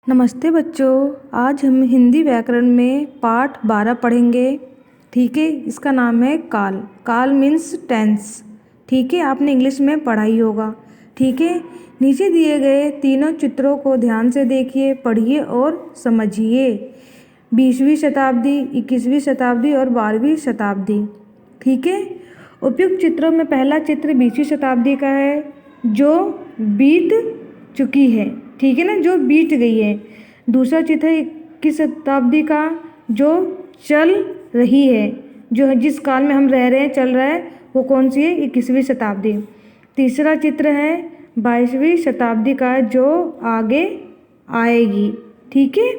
नमस्ते बच्चों। आज हम हिंदी व्याकरण में पाठ 12 पढ़ेंगे। ठीक है, इसका नाम है काल। काल मीन्स टेंस। ठीक है, आपने इंग्लिश में पढ़ा ही होगा। ठीक है, नीचे दिए गए तीनों चित्रों को ध्यान से देखिए, पढ़िए और समझिए। 20वीं शताब्दी, 21वीं शताब्दी और 12वीं शताब्दी। ठीक है, उपयुक्त चित्रों में पहला चित्र 20वीं शताब्दी का है जो बीत चुकी है। ठीक है ना, जो बीत गई है। दूसरा चित्र है 21 शताब्दी का जो चल रही है, जो जिस काल में हम रह रहे हैं, चल रहा है, वो कौन सी है? 21वीं शताब्दी। तीसरा चित्र है 22वीं शताब्दी का जो आगे आएगी। ठीक है,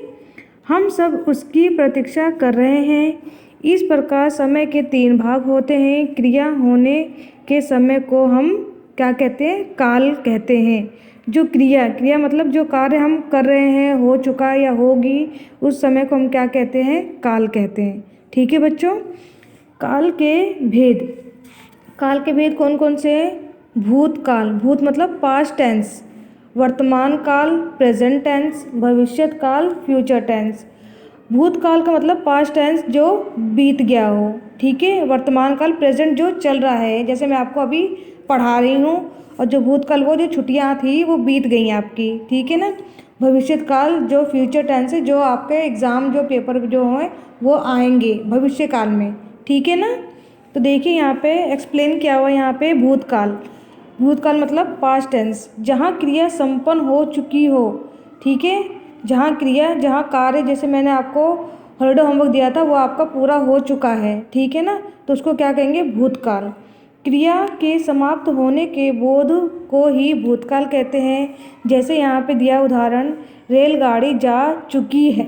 हम सब उसकी प्रतीक्षा कर रहे हैं। इस प्रकार समय के 3 भाग होते हैं। क्रिया होने के समय को हम क्या कहते हैं? काल कहते हैं। जो क्रिया मतलब जो कार्य हम कर रहे हैं, हो चुका या होगी, उस समय को हम क्या कहते हैं? काल कहते हैं। ठीक है बच्चों, काल के भेद कौन कौन से हैं? भूतकाल, भूत मतलब पास्ट टेंस, वर्तमान काल प्रेजेंट टेंस, भविष्यत काल फ्यूचर टेंस। भूतकाल का मतलब पास्ट टेंस जो बीत गया हो। ठीक है, वर्तमान काल प्रेजेंट जो चल रहा है, जैसे मैं आपको अभी पढ़ा रही हूँ। और जो भूतकाल वो जो छुट्टियाँ थी वो बीत गई आपकी। ठीक है ना। भविष्यत काल जो फ्यूचर टेंस है, जो आपके एग्ज़ाम जो पेपर जो हैं वो आएंगे भविष्य काल में। ठीक है ना। तो देखिए यहाँ पे एक्सप्लेन किया हुआ यहाँ पे भूतकाल। भूतकाल मतलब पास्ट टेंस, जहाँ क्रिया संपन्न हो चुकी हो। ठीक है, जहाँ कार्य, जैसे मैंने आपको हॉलीडे होमवर्क दिया था, वो आपका पूरा हो चुका है। ठीक है ना, तो उसको क्या कहेंगे? भूतकाल। क्रिया के समाप्त होने के बोध को ही भूतकाल कहते हैं। जैसे यहाँ पे दिया उदाहरण, रेलगाड़ी जा चुकी है।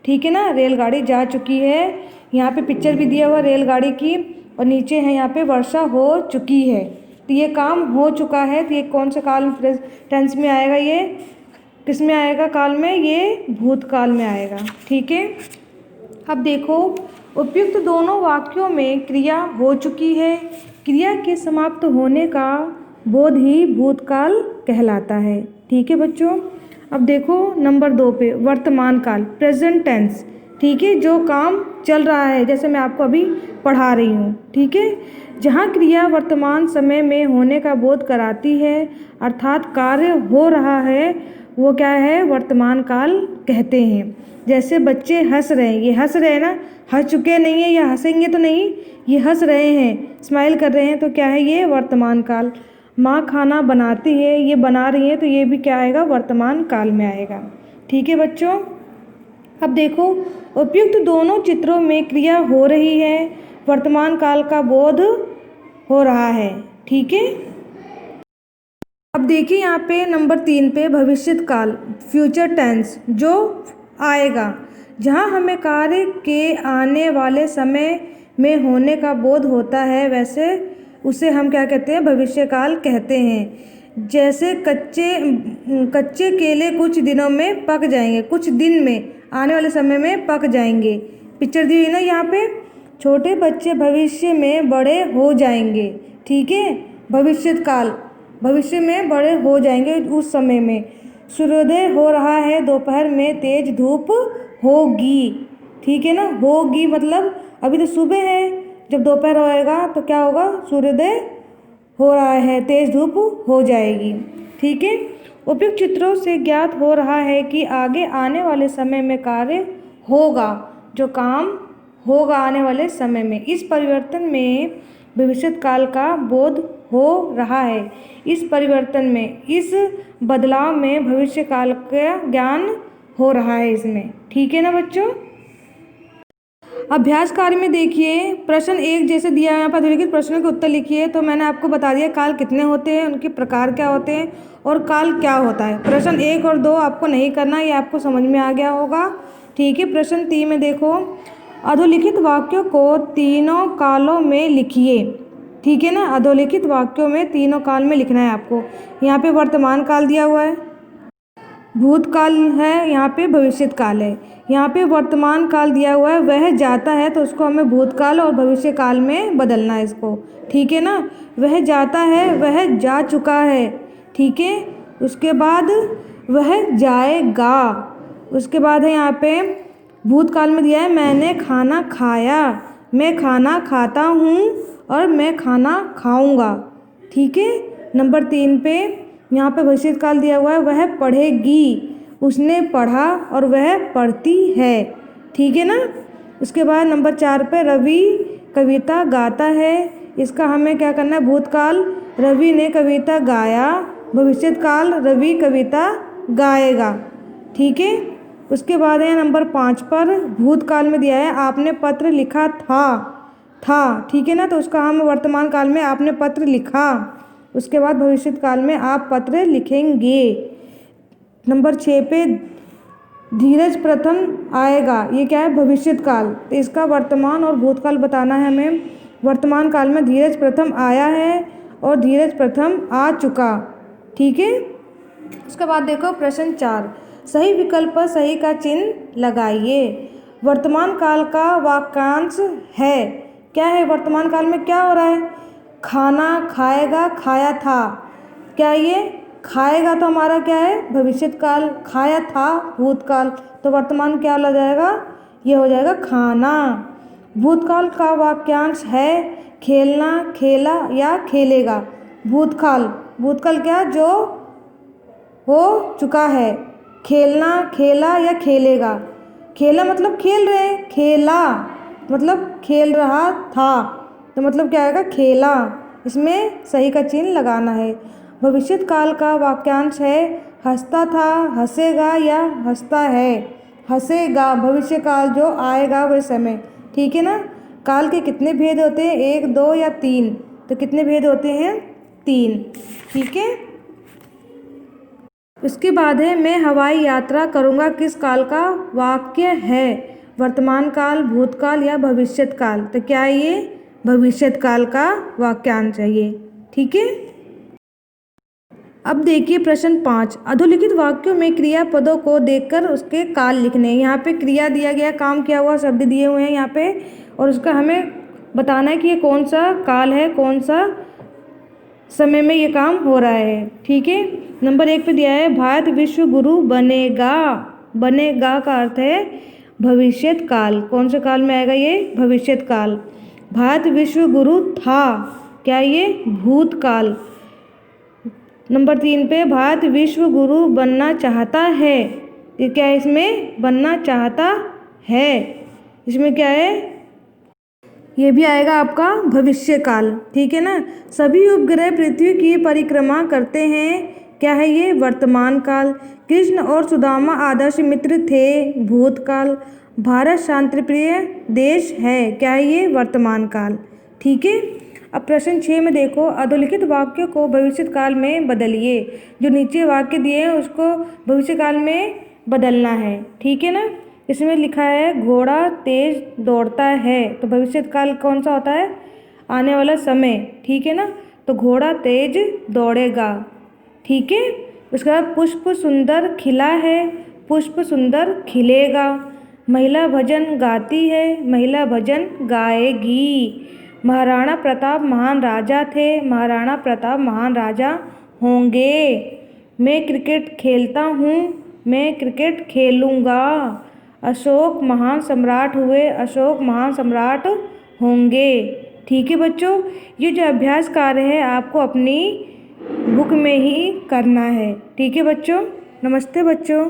ठीक है ना, रेलगाड़ी जा चुकी है। यहाँ पे पिक्चर भी दिया हुआ रेलगाड़ी की, और नीचे है यहाँ पे वर्षा हो चुकी है। तो ये काम हो चुका है। तो ये कौन से काल टेंस में आएगा? ये किस में आएगा? काल में, ये भूतकाल में आएगा। ठीक है, अब देखो, उपयुक्त दोनों वाक्यों में क्रिया हो चुकी है। क्रिया के समाप्त होने का बोध ही भूतकाल कहलाता है। ठीक है बच्चों, अब देखो नंबर 2 पे वर्तमान काल प्रेजेंट टेंस। ठीक है, जो काम चल रहा है, जैसे मैं आपको अभी पढ़ा रही हूँ। ठीक है, जहाँ क्रिया वर्तमान समय में होने का बोध कराती है, अर्थात कार्य हो रहा है, वो क्या है? वर्तमान काल कहते हैं। जैसे बच्चे हंस रहे हैं, ये हंस रहे हैं ना, हंस चुके नहीं है या हंसेंगे तो नहीं, ये हंस रहे हैं, स्माइल कर रहे हैं, तो क्या है? ये वर्तमान काल। माँ खाना बनाती है, ये बना रही है, तो ये भी क्या आएगा? वर्तमान काल में आएगा। ठीक है बच्चों, अब देखो, उपयुक्त दोनों चित्रों में क्रिया हो रही है, वर्तमान काल का बोध हो रहा है। ठीक है, अब देखिए यहाँ पे नंबर 3 पे भविष्यत काल फ्यूचर टेंस जो आएगा, जहाँ हमें कार्य के आने वाले समय में होने का बोध होता है, वैसे उसे हम क्या कहते हैं? भविष्य काल कहते हैं। जैसे कच्चे केले कुछ दिनों में पक जाएंगे, कुछ दिन में, आने वाले समय में पक जाएंगे। पिक्चर दी हुई ना यहाँ पे, छोटे बच्चे भविष्य में बड़े हो जाएंगे। ठीक है, भविष्यत काल, भविष्य में बड़े हो जाएंगे उस समय में। सूर्योदय हो रहा है, दोपहर में तेज धूप होगी। ठीक है ना, होगी मतलब अभी तो सुबह है, जब दोपहर होएगा तो क्या होगा? सूर्योदय हो रहा है, तेज धूप हो जाएगी। ठीक है, उपयुक्त चित्रों से ज्ञात हो रहा है कि आगे आने वाले समय में कार्य होगा, जो काम होगा आने वाले समय में। इस परिवर्तन में भविष्यत काल का बोध हो रहा है। इस परिवर्तन में, इस बदलाव में भविष्य काल का ज्ञान हो रहा है इसमें। ठीक है ना बच्चों। अभ्यास कार्य में देखिए, प्रश्न 1 जैसे दिया है यहाँ पर, अधोलिखित प्रश्नों के उत्तर लिखिए। तो मैंने आपको बता दिया काल कितने होते हैं, उनके प्रकार क्या होते हैं और काल क्या होता है। प्रश्न 1 और 2 आपको नहीं करना, ये आपको समझ में आ गया होगा। ठीक है, प्रश्न 3 में देखो, अधोलिखित वाक्यों को तीनों कालों में लिखिए। ठीक है ना, अधोलिखित वाक्यों में तीनों काल में लिखना है आपको। यहाँ पे वर्तमान काल दिया हुआ है, भूतकाल है, यहाँ पे भविष्यत काल है। यहाँ पे वर्तमान काल दिया हुआ है, वह जाता है, तो उसको हमें भूतकाल और भविष्य काल में बदलना है इसको। ठीक है ना, वह जाता है, वह जा चुका है। ठीक है, उसके बाद वह जाएगा, उसके बाद है यहाँ पे भूतकाल में दिया है मैंने खाना खाया, मैं खाना खाता हूँ और मैं खाना खाऊंगा। ठीक है। नंबर 3 पे यहाँ पे भविष्य काल दिया हुआ है वह पढ़ेगी, उसने पढ़ा और वह पढ़ती है। ठीक है ना। उसके बाद नंबर 4 पे रवि कविता गाता है, इसका हमें क्या करना है, भूतकाल रवि ने कविता गाया, भविष्यकाल रवि कविता गाएगा। ठीक है। उसके बाद है नंबर 5 पर भूतकाल में दिया है आपने पत्र लिखा था। ठीक है ना। तो उसका हम वर्तमान काल में आपने पत्र लिखा, उसके बाद भविष्य काल में आप पत्र लिखेंगे। नंबर 6 पे धीरज प्रथम आएगा, ये क्या है, भविष्य काल। तो इसका वर्तमान और भूतकाल बताना है हमें। वर्तमान काल में धीरज प्रथम आया है और धीरज प्रथम आ चुका। ठीक है। उसके बाद देखो प्रश्न 4, सही विकल्प पर सही का चिन्ह लगाइए। वर्तमान काल का वाक्यांश है, क्या है, वर्तमान काल में क्या हो रहा है, खाना खाएगा, खाया था। क्या ये खाएगा तो हमारा क्या है, भविष्यत काल, खाया था भूतकाल, तो वर्तमान क्या हो जाएगा, ये हो जाएगा खाना। भूतकाल का वाक्यांश है खेलना, खेला या खेलेगा। भूतकाल, भूतकाल क्या, जो हो चुका है। खेलना, खेला या खेलेगा। खेला मतलब खेल रहे, खेला मतलब खेल रहा था, तो मतलब क्या आएगा, खेला। इसमें सही का चिन्ह लगाना है। भविष्यत काल का वाक्यांश है हंसता था, हंसेगा या हंसता है। हंसेगा भविष्य काल जो आएगा वह समय। ठीक है ना। काल के कितने भेद होते हैं, 1, 2 या 3, तो कितने भेद होते हैं, 3। ठीक है। उसके बाद है मैं हवाई यात्रा करूँगा, किस काल का वाक्य है, वर्तमान काल, भूतकाल या भविष्यत काल। तो क्या है ये, भविष्यत काल का वाक्यांश है ये। ठीक है। अब देखिए प्रश्न 5, अधोलिखित वाक्यों में क्रियापदों को देखकर उसके काल लिखने। यहाँ पे क्रिया दिया गया, काम किया हुआ शब्द दिए हुए हैं यहाँ पे, और उसका हमें बताना है कि ये कौन सा काल है, कौन सा समय में ये काम हो रहा है। ठीक है। नंबर 1 पे दिया है भारत विश्व गुरु बनेगा। बनेगा का अर्थ है भविष्यत काल। कौन से काल में आएगा ये, भविष्यत काल। भारत विश्व गुरु था, क्या ये, भूतकाल। नंबर 3 पे भारत विश्व गुरु बनना चाहता है, ये क्या है, इसमें बनना चाहता है, इसमें क्या है, ये भी आएगा आपका भविष्य काल। ठीक है ना। सभी उपग्रह पृथ्वी की परिक्रमा करते हैं, क्या है ये, वर्तमान काल। कृष्ण और सुदामा आदर्श मित्र थे, भूतकाल। भारत शांतिप्रिय देश है, क्या है ये, वर्तमान काल। ठीक है। अब प्रश्न 6 में देखो अधोलिखित वाक्यों को भविष्य काल में बदलिए। जो नीचे वाक्य दिए हैं उसको भविष्य काल में बदलना है। ठीक है ना। इसमें लिखा है घोड़ा तेज दौड़ता है, तो भविष्य काल कौन सा होता है, आने वाला समय। ठीक है ना। तो घोड़ा तेज दौड़ेगा। ठीक है। उसके बाद पुष्प सुंदर खिला है, पुष्प सुंदर खिलेगा। महिला भजन गाती है, महिला भजन गाएगी। महाराणा प्रताप महान राजा थे, महाराणा प्रताप महान राजा होंगे। मैं क्रिकेट खेलता हूँ, मैं क्रिकेट खेलूँगा। अशोक महान सम्राट हुए, अशोक महान सम्राट होंगे। ठीक है बच्चों, ये जो अभ्यास कार्य है आपको अपनी बुक में ही करना है। ठीक है बच्चों। नमस्ते बच्चों।